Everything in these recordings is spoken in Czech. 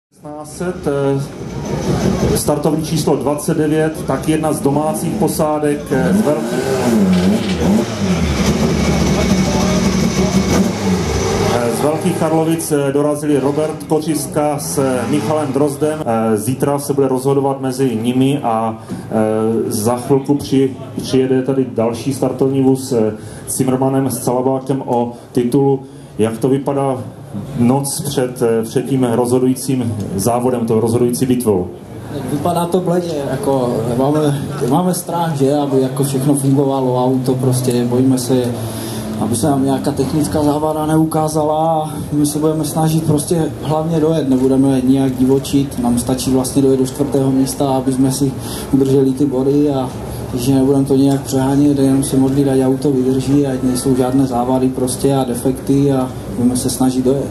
1600, startovní číslo 29, tak jedna z domácích posádek z Velkých Karlovic dorazili Robert Kočiska s Michalem Drozdem. Zítra se bude rozhodovat mezi nimi a za chvilku přijede tady další startovní vůz s Zimmermanem, s Calabákem o titulu. Jak to vypadá noc před tím rozhodujícím závodem, tou rozhodující bitvou? Vypadá to bledě, jako máme strach, že, aby jako všechno fungovalo, auto prostě, bojíme se, aby se nám nějaká technická závada neukázala. My se budeme snažit prostě hlavně dojet, nebudeme nijak divočit, nám stačí vlastně dojet do 4. místa, aby jsme si udrželi ty body a že nebudeme to nějak přehánět, jenom se modlit, ať auto vydrží, ať nejsou žádné závady prostě a defekty a budeme se snažit dojet.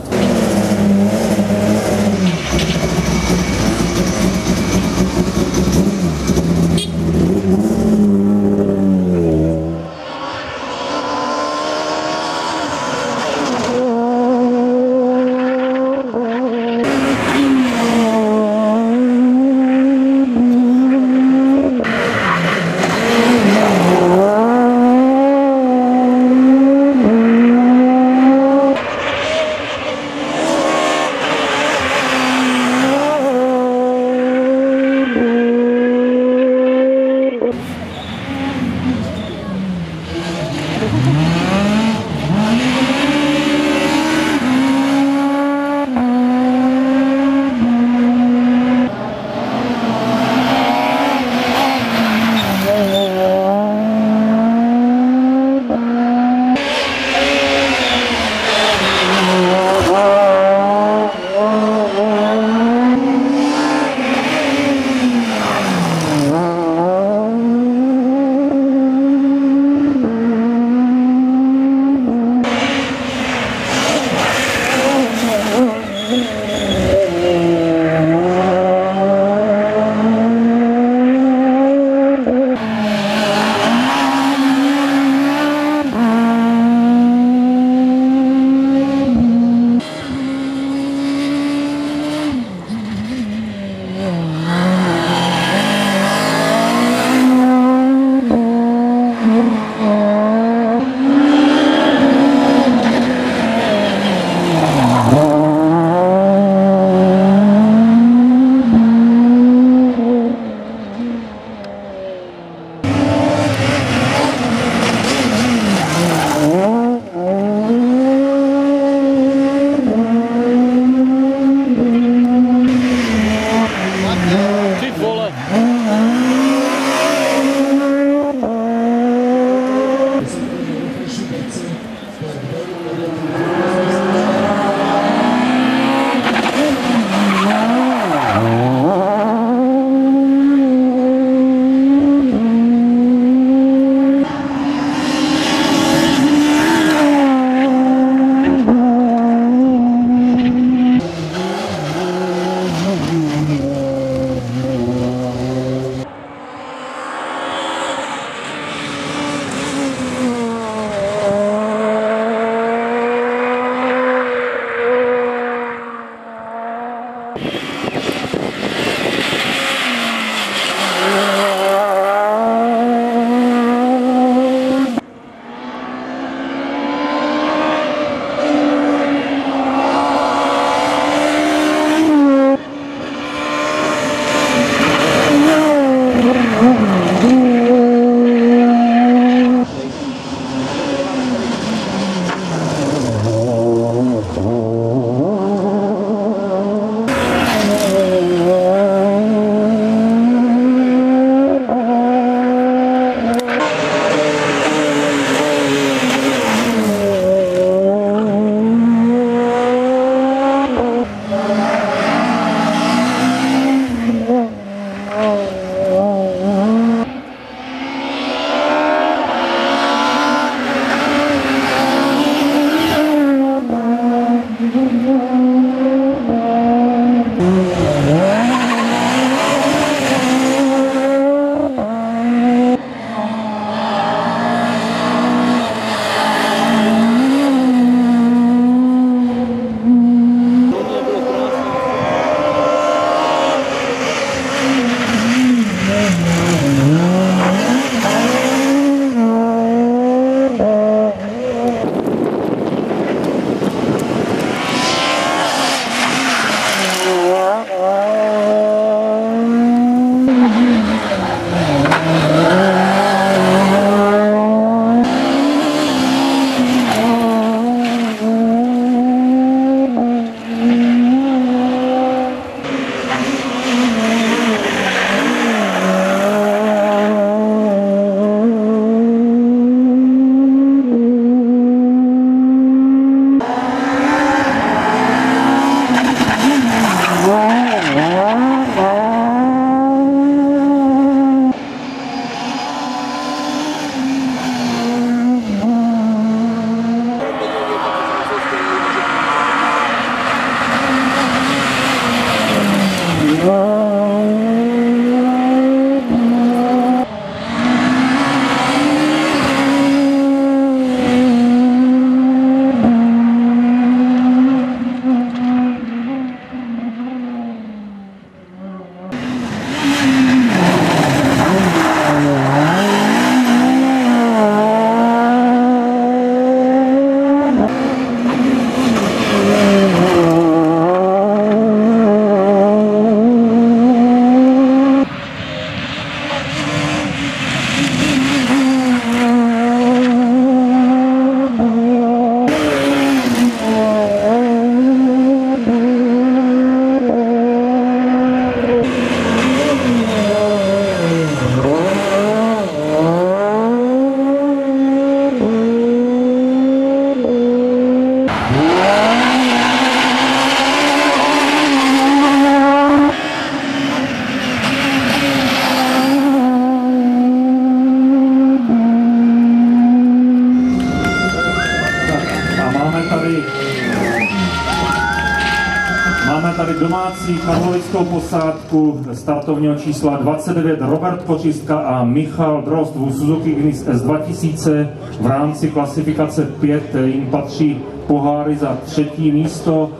Máme tady domácí karlovickou posádku startovního čísla 29 Robert Kočiska a Michal Drozd v Suzuki Ignis S2000. V rámci klasifikace 5 jim patří poháry za 3. místo.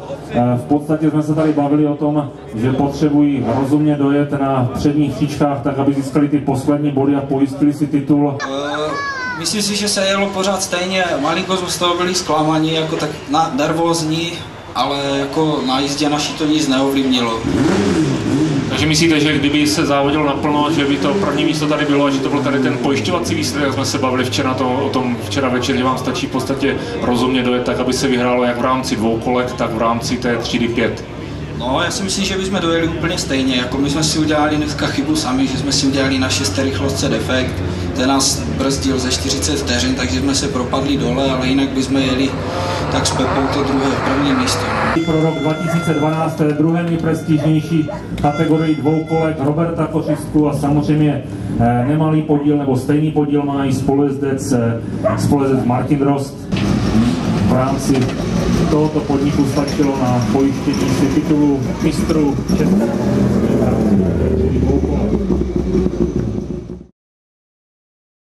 V podstatě jsme se tady bavili o tom, že potřebují rozumně dojet na předních příčkách, tak aby získali ty poslední body a pojistili si titul. Myslím si, že se jelo pořád stejně, malinko jsme z toho byli zklamaní, jako tak nervózní, ale jako na jízdě naší to nic neovlivnilo. Takže myslíte, že kdyby se závodilo naplno, že by to první místo tady bylo a že to byl tady ten pojišťovací výsledek, jak jsme se bavili o tom včera večer, že vám stačí v podstatě rozumně dojet tak, aby se vyhrálo jak v rámci dvoukolek, tak v rámci té třídy 5? No, já si myslím, že bychom dojeli úplně stejně, jako my jsme si udělali dneska chybu sami, že jsme si udělali na 6. rychlostce defekt, ten nás brzdil ze 40 vteřin, takže jsme se propadli dole, ale jinak bychom jeli tak s Pepou to první místo. Pro rok 2012 to je druhé nejprestižnější kategorii dvoukolek Roberta Kočisku a samozřejmě nemalý podíl nebo stejný podíl má i spolujezdec Martin Drozd. V rámci tohoto podniku stačilo na pojištění si titulu mistrů České republiky.